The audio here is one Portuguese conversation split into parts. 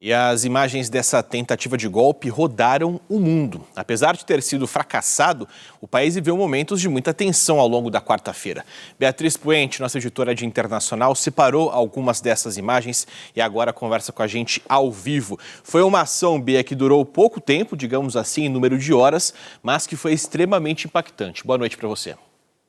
E as imagens dessa tentativa de golpe rodaram o mundo. Apesar de ter sido fracassado, o país viveu momentos de muita tensão ao longo da quarta-feira. Beatriz Puente, nossa editora de internacional, separou algumas dessas imagens e agora conversa com a gente ao vivo. Foi uma ação, Bia, que durou pouco tempo, digamos assim, em número de horas, mas que foi extremamente impactante. Boa noite para você.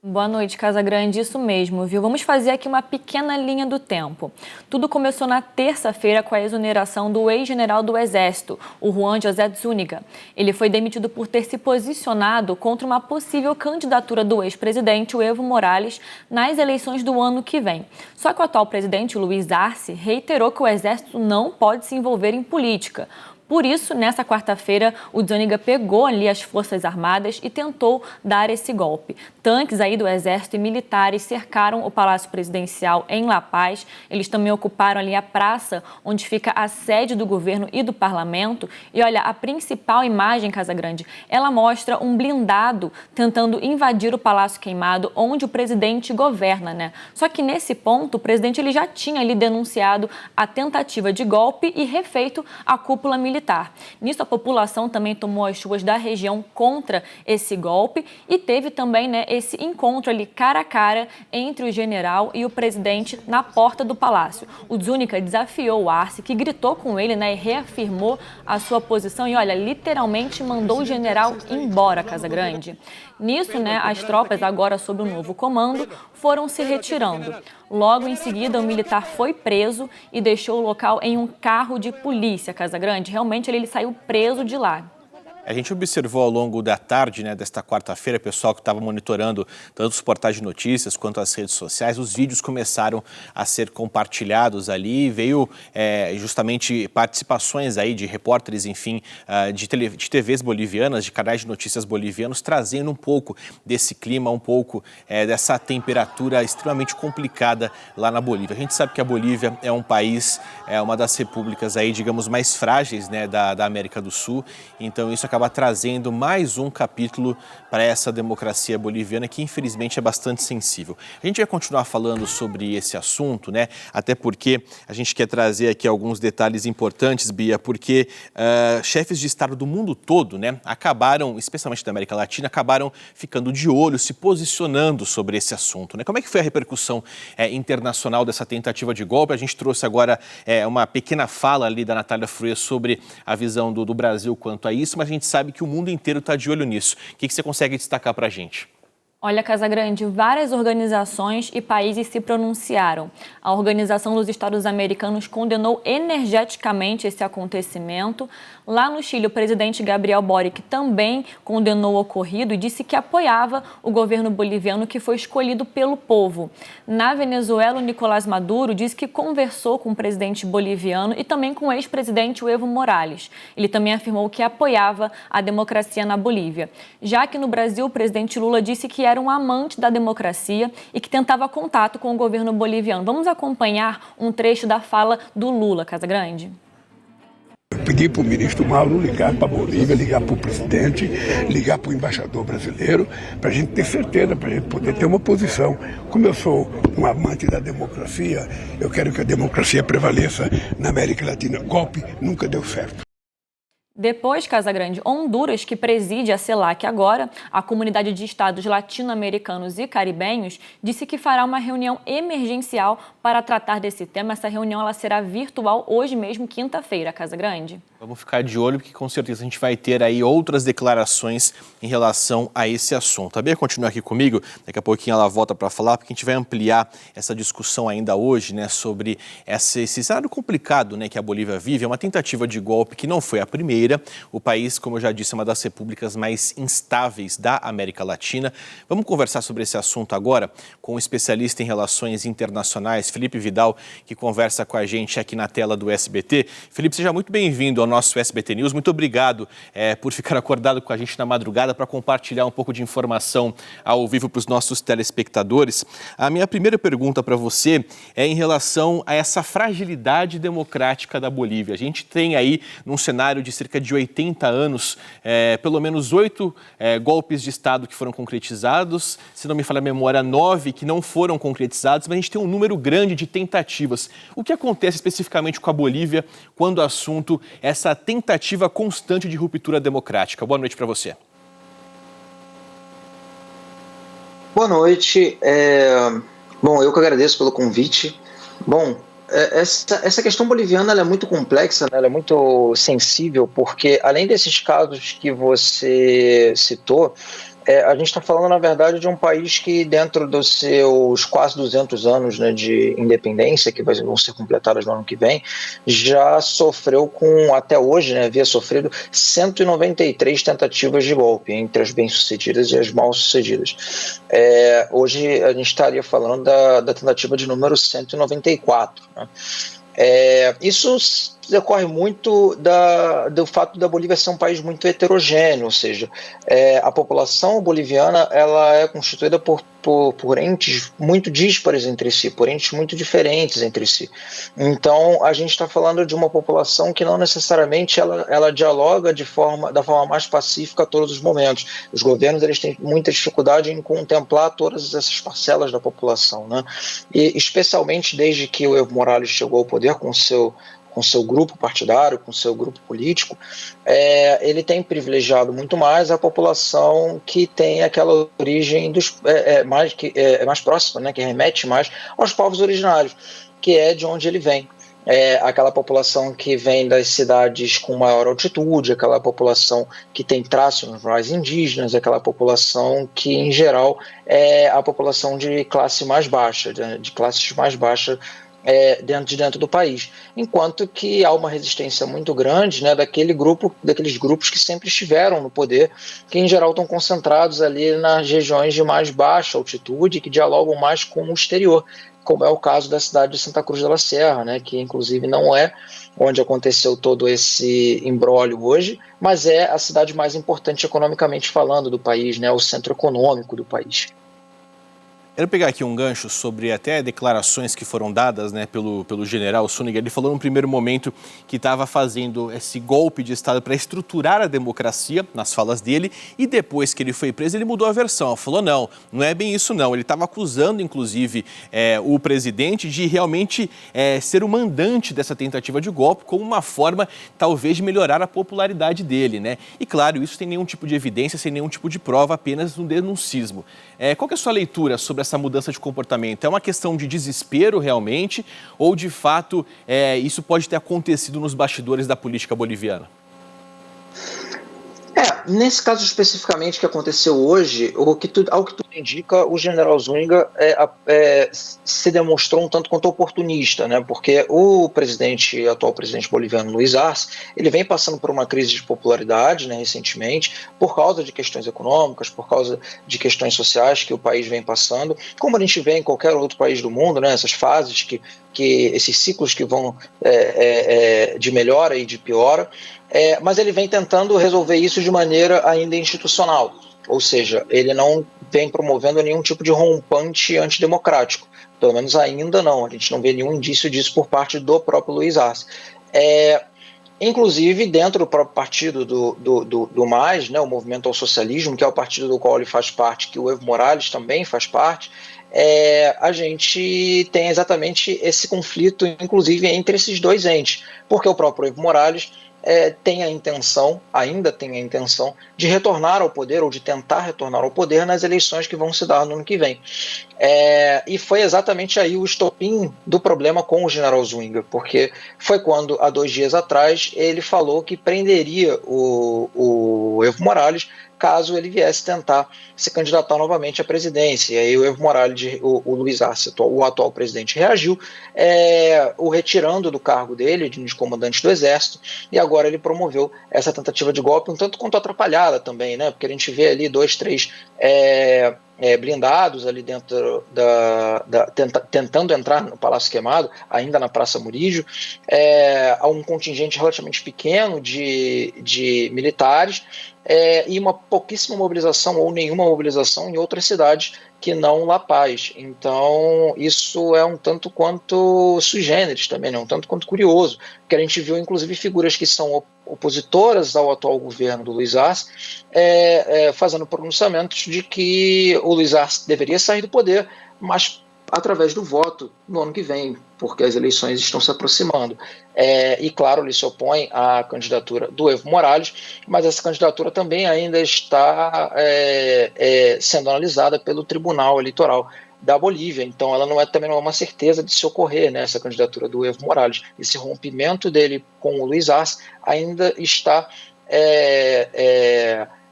Boa noite, Casagrande. Isso mesmo, viu? Vamos fazer aqui uma pequena linha do tempo. Tudo começou na terça-feira com a exoneração do ex-general do Exército, o Juan José Zúñiga. Ele foi demitido por ter se posicionado contra uma possível candidatura do ex-presidente, o Evo Morales, nas eleições do ano que vem. Só que o atual presidente, Luiz Arce, reiterou que o Exército não pode se envolver em política. Por isso, nessa quarta-feira, o Zúñiga pegou ali as Forças Armadas e tentou dar esse golpe. Tanques aí do Exército e militares cercaram o Palácio Presidencial em La Paz. Eles também ocuparam ali a praça onde fica a sede do governo e do parlamento. E olha, a principal imagem, Casagrande, ela mostra um blindado tentando invadir o Palácio Queimado, onde o presidente governa, né? Só que nesse ponto, o presidente ele já tinha ali denunciado a tentativa de golpe e refeito a cúpula militar. Nisso, a população também tomou as ruas da região contra esse golpe e teve também, né, esse encontro ali cara a cara entre o general e o presidente na porta do palácio. O Zúñiga desafiou o Arce, que gritou com ele, né, e reafirmou a sua posição e, olha, literalmente mandou o general embora, Casagrande. Nisso, né, as tropas, agora sob o novo comando, foram se retirando. Logo em seguida, o militar foi preso e deixou o local em um carro de polícia, Casagrande. Realmente, ele saiu preso de lá. A gente observou ao longo da tarde, né, desta quarta-feira, pessoal que estava monitorando tanto os portais de notícias quanto as redes sociais, os vídeos começaram a ser compartilhados ali, veio justamente participações aí de repórteres, enfim, de TVs bolivianas, de canais de notícias bolivianos, trazendo um pouco desse clima, um pouco dessa temperatura extremamente complicada lá na Bolívia. A gente sabe que a Bolívia é um país, uma das repúblicas aí, digamos, mais frágeis, né, da América do Sul, então isso acaba trazendo mais um capítulo para essa democracia boliviana que infelizmente é bastante sensível. A gente vai continuar falando sobre esse assunto, né? Até porque a gente quer trazer aqui alguns detalhes importantes, Bia, porque chefes de Estado do mundo todo, né, acabaram, especialmente da América Latina, acabaram ficando de olho, se posicionando sobre esse assunto, né? Como é que foi a repercussão internacional dessa tentativa de golpe? A gente trouxe agora uma pequena fala ali da Natália Fruê sobre a visão do Brasil quanto a isso, mas a gente sabe que o mundo inteiro está de olho nisso. O que você consegue destacar para a gente? Olha, Casagrande, várias organizações e países se pronunciaram. A Organização dos Estados Americanos condenou energeticamente esse acontecimento. Lá no Chile, o presidente Gabriel Boric também condenou o ocorrido e disse que apoiava o governo boliviano que foi escolhido pelo povo. Na Venezuela, o Nicolás Maduro disse que conversou com o presidente boliviano e também com o ex-presidente Evo Morales. Ele também afirmou que apoiava a democracia na Bolívia. Já que no Brasil, o presidente Lula disse que era um amante da democracia e que tentava contato com o governo boliviano. Vamos acompanhar um trecho da fala do Lula, Casagrande. Eu pedi para o ministro Mauro ligar para a Bolívia, ligar para o presidente, ligar para o embaixador brasileiro, para a gente ter certeza, para a gente poder ter uma posição. Como eu sou um amante da democracia, eu quero que a democracia prevaleça na América Latina. Golpe nunca deu certo. Depois, Casagrande, Honduras, que preside a CELAC agora, a comunidade de estados latino-americanos e caribenhos, disse que fará uma reunião emergencial para tratar desse tema. Essa reunião ela será virtual hoje mesmo, quinta-feira, Casagrande. Vamos ficar de olho, porque com certeza a gente vai ter aí outras declarações em relação a esse assunto. A Bia continua aqui comigo, daqui a pouquinho ela volta para falar, porque a gente vai ampliar essa discussão ainda hoje, né, sobre esse cenário complicado, né, que a Bolívia vive. É uma tentativa de golpe que não foi a primeira. O país, como eu já disse, é uma das repúblicas mais instáveis da América Latina. Vamos conversar sobre esse assunto agora com um especialista em relações internacionais, Felipe Vidal, que conversa com a gente aqui na tela do SBT. Felipe, seja muito bem-vindo ao nosso SBT News. Muito obrigado por ficar acordado com a gente na madrugada para compartilhar um pouco de informação ao vivo para os nossos telespectadores. A minha primeira pergunta para você é em relação a essa fragilidade democrática da Bolívia. A gente tem aí, num cenário de cerca cerca de 80 anos, pelo menos 8 golpes de Estado que foram concretizados, se não me falha a memória, 9 que não foram concretizados, mas a gente tem um número grande de tentativas. O que acontece especificamente com a Bolívia quando o assunto é essa tentativa constante de ruptura democrática? Boa noite para você. Boa noite. Bom, eu que agradeço pelo convite. Bom, essa questão boliviana ela é muito complexa, né? Ela é muito sensível, porque além desses casos que você citou, a gente está falando, na verdade, de um país que, dentro dos seus quase 200 anos, né, de independência, que vão ser completados no ano que vem, já sofreu até hoje, né, havia sofrido 193 tentativas de golpe, entre as bem-sucedidas e as mal-sucedidas. Hoje a gente estaria falando da tentativa de número 194, né? Isso decorre muito do fato da Bolívia ser um país muito heterogêneo, ou seja, a população boliviana ela é constituída por entes muito díspares entre si, por entes muito diferentes entre si. Então, a gente está falando de uma população que não necessariamente ela dialoga da forma mais pacífica a todos os momentos. Os governos eles têm muita dificuldade em contemplar todas essas parcelas da população, né? E especialmente desde que o Evo Morales chegou ao poder com seu grupo partidário, com seu grupo político, ele tem privilegiado muito mais a população que tem aquela origem mais próxima, né, que remete mais aos povos originários, que é de onde ele vem. Aquela população que vem das cidades com maior altitude, aquela população que tem traços mais indígenas, aquela população que, em geral, é a população de classe mais baixa, de classes mais baixas, dentro do país, enquanto que há uma resistência muito grande, né, daqueles grupos que sempre estiveram no poder, que em geral estão concentrados ali nas regiões de mais baixa altitude, que dialogam mais com o exterior, como é o caso da cidade de Santa Cruz de la Sierra, né, que inclusive não é onde aconteceu todo esse imbróglio hoje, mas é a cidade mais importante economicamente falando do país, né, o centro econômico do país. Quero pegar aqui um gancho sobre até declarações que foram dadas, né, pelo general Zúñiga. Ele falou num primeiro momento que estava fazendo esse golpe de Estado para estruturar a democracia, nas falas dele, e depois que ele foi preso, ele mudou a versão. Falou, não é bem isso não. Ele estava acusando, inclusive, o presidente de realmente ser o mandante dessa tentativa de golpe, como uma forma, talvez, de melhorar a popularidade dele, né? E, claro, isso sem nenhum tipo de evidência, sem nenhum tipo de prova, apenas um denuncismo. Qual que é a sua leitura sobre essa mudança de comportamento? É uma questão de desespero realmente ou de fato isso pode ter acontecido nos bastidores da política boliviana? Nesse caso especificamente que aconteceu hoje, ao que tudo indica, o general Zúñiga se demonstrou um tanto quanto oportunista, né? Porque o atual presidente boliviano, Luiz Arce, ele vem passando por uma crise de popularidade, né, recentemente, por causa de questões econômicas, por causa de questões sociais que o país vem passando, como a gente vê em qualquer outro país do mundo, né? Essas fases esses ciclos que vão de melhora e de piora. Mas ele vem tentando resolver isso de maneira ainda institucional, ou seja, ele não vem promovendo nenhum tipo de rompante antidemocrático, pelo menos ainda não, a gente não vê nenhum indício disso por parte do próprio Luiz Arce. Inclusive dentro do próprio partido do MAS, né, o Movimento ao Socialismo, que é o partido do qual ele faz parte, que o Evo Morales também faz parte, a gente tem exatamente esse conflito, inclusive, entre esses dois entes, porque o próprio Evo Morales ainda tem a intenção de retornar ao poder ou de tentar retornar ao poder nas eleições que vão se dar no ano que vem. E foi exatamente aí o estopim do problema com o general Zúñiga, porque foi quando, há 2 dias atrás, ele falou que prenderia o Evo Morales caso ele viesse tentar se candidatar novamente à presidência. E aí o Evo Morales, o Luiz Arce, o atual presidente, reagiu, o retirando do cargo dele, de comandante do Exército, e agora ele promoveu essa tentativa de golpe, um tanto quanto atrapalhada também, né? Porque a gente vê ali 2, 3 blindados ali dentro tentando entrar no Palácio Queimado, ainda na Praça Murígio, há um contingente relativamente pequeno de militares, e uma pouquíssima mobilização ou nenhuma mobilização em outras cidades que não La Paz. Então isso é um tanto quanto sui generis também, né? Um tanto quanto curioso, porque a gente viu inclusive figuras que são opositoras ao atual governo do Luiz Arce, fazendo pronunciamentos de que o Luiz Arce deveria sair do poder, mas através do voto no ano que vem, porque as eleições estão se aproximando. E, claro, ele se opõe à candidatura do Evo Morales, mas essa candidatura também ainda está sendo analisada pelo Tribunal Eleitoral da Bolívia, então ela também não é uma certeza de se ocorrer, né, essa candidatura do Evo Morales. Esse rompimento dele com o Luiz Arce ainda está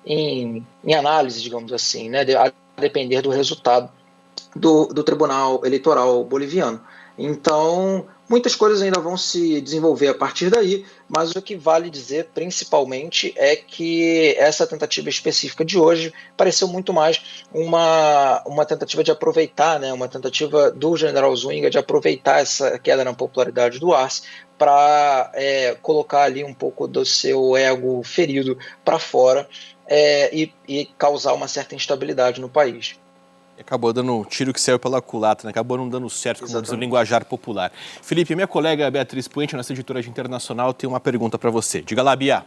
em análise, digamos assim, né, a depender do resultado do Tribunal Eleitoral boliviano. Então, muitas coisas ainda vão se desenvolver a partir daí, mas o que vale dizer, principalmente, é que essa tentativa específica de hoje pareceu muito mais uma tentativa de aproveitar, né, uma tentativa do general Zúñiga de aproveitar essa queda na popularidade do Arce para colocar ali um pouco do seu ego ferido para fora e causar uma certa instabilidade no país. Acabou dando um tiro que saiu pela culatra, né? Acabou não dando certo, como Exatamente. diz o linguajar popular. Felipe, minha colega Beatriz Puente, nossa editora de internacional, tem uma pergunta para você. Diga lá, Bia.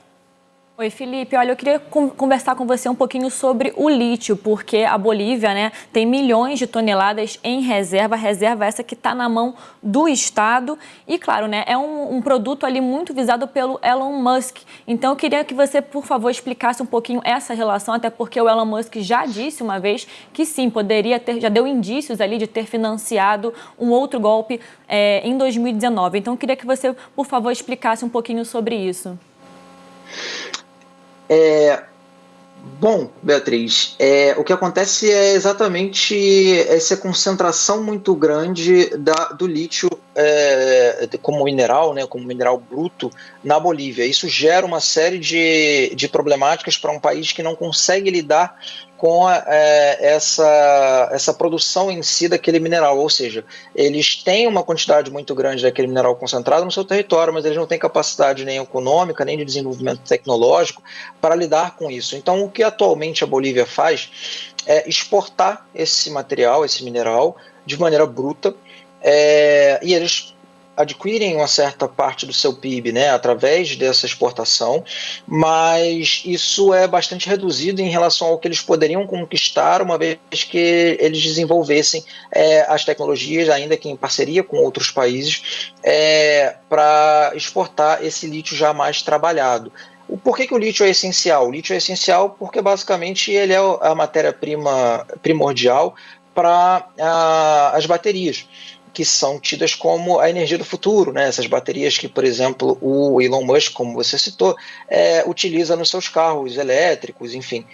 Oi, Felipe. Olha, eu queria conversar com você um pouquinho sobre o lítio, porque a Bolívia, né, tem milhões de toneladas em reserva essa que está na mão do Estado e, claro, né, é um produto ali muito visado pelo Elon Musk. Então, eu queria que você, por favor, explicasse um pouquinho essa relação, até porque o Elon Musk já disse uma vez que sim, poderia ter, já deu indícios ali de ter financiado um outro golpe em 2019. Então, eu queria que você, por favor, explicasse um pouquinho sobre isso. Bom, Beatriz, o que acontece é exatamente essa concentração muito grande do lítio como mineral, né, como mineral bruto na Bolívia. Isso gera uma série de problemáticas para um país que não consegue lidar com essa produção em si daquele mineral, ou seja, eles têm uma quantidade muito grande daquele mineral concentrado no seu território, mas eles não têm capacidade nem econômica, nem de desenvolvimento tecnológico para lidar com isso. Então, o que atualmente a Bolívia faz é exportar esse material, esse mineral, de maneira bruta, e eles adquirem uma certa parte do seu PIB, né, através dessa exportação, mas isso é bastante reduzido em relação ao que eles poderiam conquistar uma vez que eles desenvolvessem as tecnologias, ainda que em parceria com outros países, para exportar esse lítio já mais trabalhado. Por que o lítio é essencial? O lítio é essencial porque basicamente ele é a matéria-prima primordial para as baterias, que são tidas como a energia do futuro, né? Essas baterias que, por exemplo, o Elon Musk, como você citou, utiliza nos seus carros elétricos, enfim.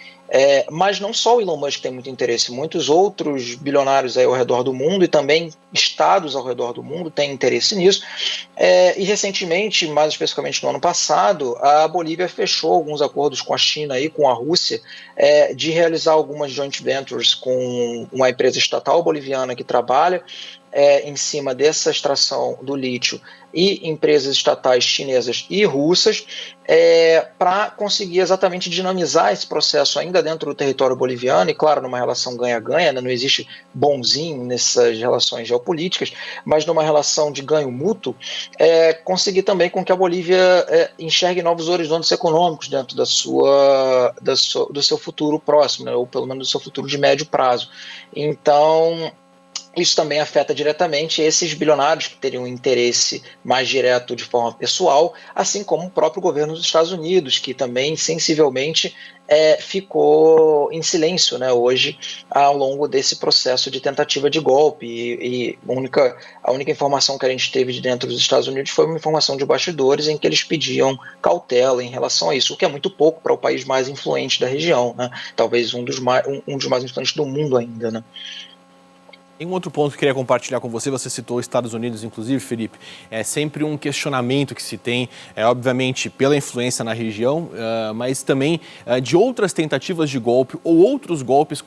Mas não só o Elon Musk tem muito interesse, muitos outros bilionários aí ao redor do mundo e também estados ao redor do mundo têm interesse nisso. E recentemente, mais especificamente no ano passado, a Bolívia fechou alguns acordos com a China e com a Rússia de realizar algumas joint ventures com uma empresa estatal boliviana que trabalha em cima dessa extração do lítio e empresas estatais chinesas e russas para conseguir exatamente dinamizar esse processo ainda dentro do território boliviano e, claro, numa relação ganha-ganha, né? Não existe bonzinho nessas relações geopolíticas, mas numa relação de ganho mútuo, conseguir também com que a Bolívia enxergue novos horizontes econômicos dentro do seu futuro próximo, né? Ou pelo menos do seu futuro de médio prazo. Então, isso também afeta diretamente esses bilionários que teriam interesse mais direto de forma pessoal, assim como o próprio governo dos Estados Unidos, que também sensivelmente ficou em silêncio, né, hoje, ao longo desse processo de tentativa de golpe. E a única informação que a gente teve de dentro dos Estados Unidos foi uma informação de bastidores em que eles pediam cautela em relação a isso, o que é muito pouco para o país mais influente da região, né, talvez um dos mais influentes do mundo ainda, né. Tem um outro ponto que eu queria compartilhar com você, você citou os Estados Unidos, inclusive, Felipe, é sempre um questionamento que se tem, obviamente, pela influência na região, mas também de outras tentativas de golpe ou outros golpes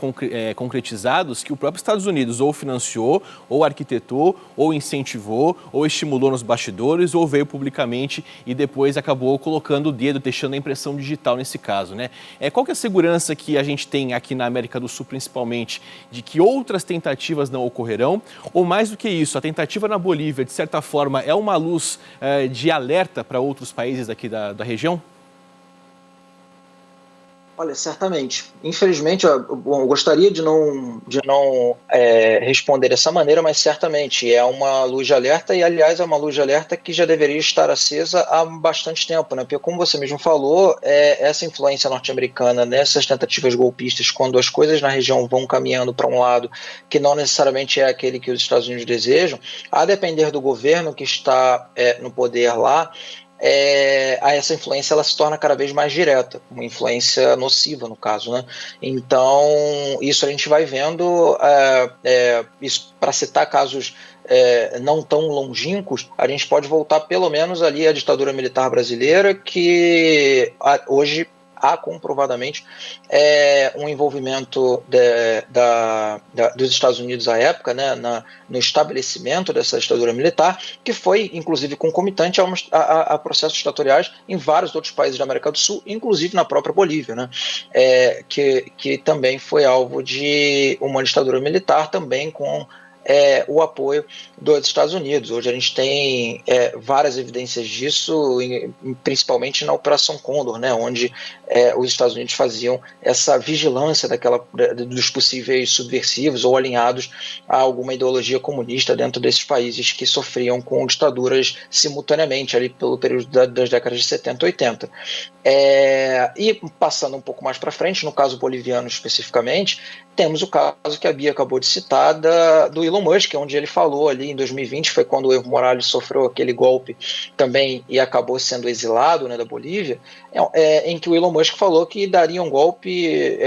concretizados que o próprio Estados Unidos ou financiou, ou arquitetou, ou incentivou, ou estimulou nos bastidores, ou veio publicamente e depois acabou colocando o dedo, deixando a impressão digital nesse caso, né? Qual que é a segurança que a gente tem aqui na América do Sul, principalmente, de que outras tentativas não ocorrerão? Ou mais do que isso, a tentativa na Bolívia, de certa forma, é uma luz de alerta para outros países aqui da região? Olha, certamente. Infelizmente, eu gostaria de não responder dessa maneira, mas certamente é uma luz de alerta e, aliás, é uma luz de alerta que já deveria estar acesa há bastante tempo, né? Porque, como você mesmo falou, essa influência norte-americana nessas tentativas golpistas, quando as coisas na região vão caminhando para um lado que não necessariamente é aquele que os Estados Unidos desejam, a depender do governo que está no poder lá, essa influência ela se torna cada vez mais direta, uma influência nociva no caso, né? Então isso a gente vai vendo, isso para citar casos não tão longínquos, a gente pode voltar pelo menos ali à ditadura militar brasileira, que hoje há comprovadamente um envolvimento dos Estados Unidos à época, né, no estabelecimento dessa ditadura militar, que foi inclusive concomitante a processos ditatoriais em vários outros países da América do Sul, inclusive na própria Bolívia, né, que também foi alvo de uma ditadura militar, também com o apoio dos Estados Unidos. Hoje a gente tem várias evidências disso, principalmente na Operação Condor, né, onde os Estados Unidos faziam essa vigilância dos possíveis subversivos ou alinhados a alguma ideologia comunista dentro desses países que sofriam com ditaduras simultaneamente ali pelo período das décadas de 70 e 80. E passando um pouco mais para frente, no caso boliviano especificamente, temos o caso que a Bia acabou de citar do Elon Musk, onde ele falou ali em 2020, foi quando o Evo Morales sofreu aquele golpe também e acabou sendo exilado, né, da Bolívia, em que o Elon Musk falou que daria um golpe,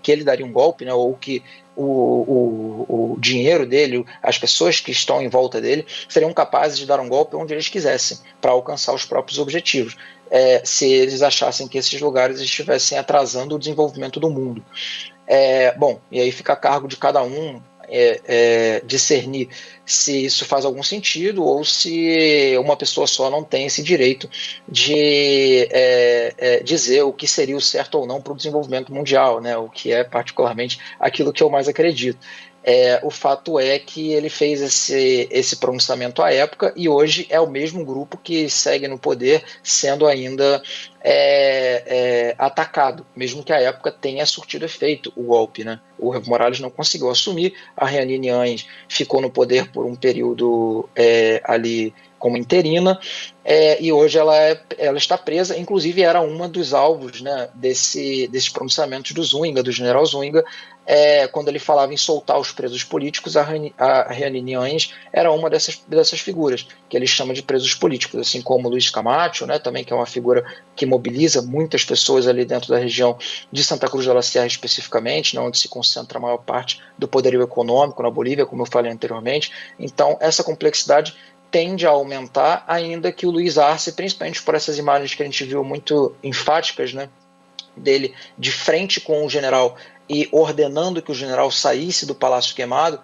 que ele daria um golpe, né, ou que o dinheiro dele, as pessoas que estão em volta dele, seriam capazes de dar um golpe onde eles quisessem, para alcançar os próprios objetivos, se eles achassem que esses lugares estivessem atrasando o desenvolvimento do mundo. Bom, e aí fica a cargo de cada um discernir se isso faz algum sentido ou se uma pessoa só não tem esse direito de dizer o que seria o certo ou não para o desenvolvimento mundial, né, o que é particularmente aquilo que eu mais acredito. O fato é que ele fez esse pronunciamento à época e hoje é o mesmo grupo que segue no poder, sendo ainda atacado, mesmo que à época tenha surtido efeito o golpe, né? O Evo Morales não conseguiu assumir, a Jeanine Áñez ficou no poder por um período ali como interina, e hoje ela está presa, inclusive era uma dos alvos, né, desses pronunciamentos do general Zúñiga, quando ele falava em soltar os presos políticos. A Jeanine Áñez era uma dessas figuras, que ele chama de presos políticos, assim como Luiz Camacho, né, também, que é uma figura que mobiliza muitas pessoas ali dentro da região de Santa Cruz de la Sierra especificamente, né, onde se concentra a maior parte do poderio econômico na Bolívia, como eu falei anteriormente. Então essa complexidade tende a aumentar, ainda que o Luiz Arce, principalmente por essas imagens que a gente viu muito enfáticas, né, dele de frente com o general e ordenando que o general saísse do Palácio Queimado,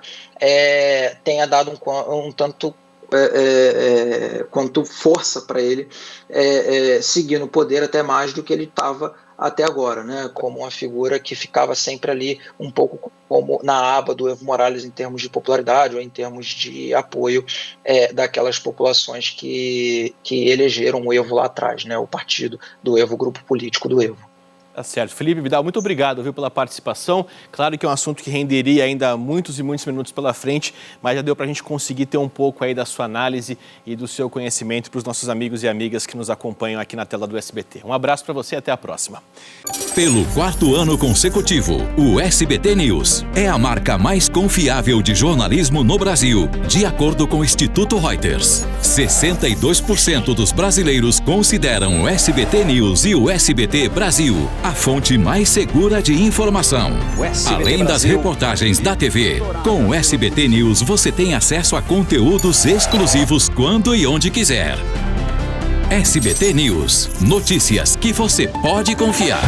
tenha dado um tanto quanto força para ele seguir no poder até mais do que ele estava até agora, né, como uma figura que ficava sempre ali um pouco como na aba do Evo Morales em termos de popularidade ou em termos de apoio daquelas populações que elegeram o Evo lá atrás, né, o partido do Evo, o grupo político do Evo. Tá certo. Felipe Vidal, muito obrigado, viu, pela participação. Claro que é um assunto que renderia ainda muitos e muitos minutos pela frente, mas já deu para a gente conseguir ter um pouco aí da sua análise e do seu conhecimento para os nossos amigos e amigas que nos acompanham aqui na tela do SBT. Um abraço para você e até a próxima. Pelo 4º ano consecutivo, o SBT News é a marca mais confiável de jornalismo no Brasil, de acordo com o Instituto Reuters. 62% dos brasileiros consideram o SBT News e o SBT Brasil a fonte mais segura de informação. Além das reportagens da TV, com o SBT News você tem acesso a conteúdos exclusivos quando e onde quiser. SBT News, notícias que você pode confiar.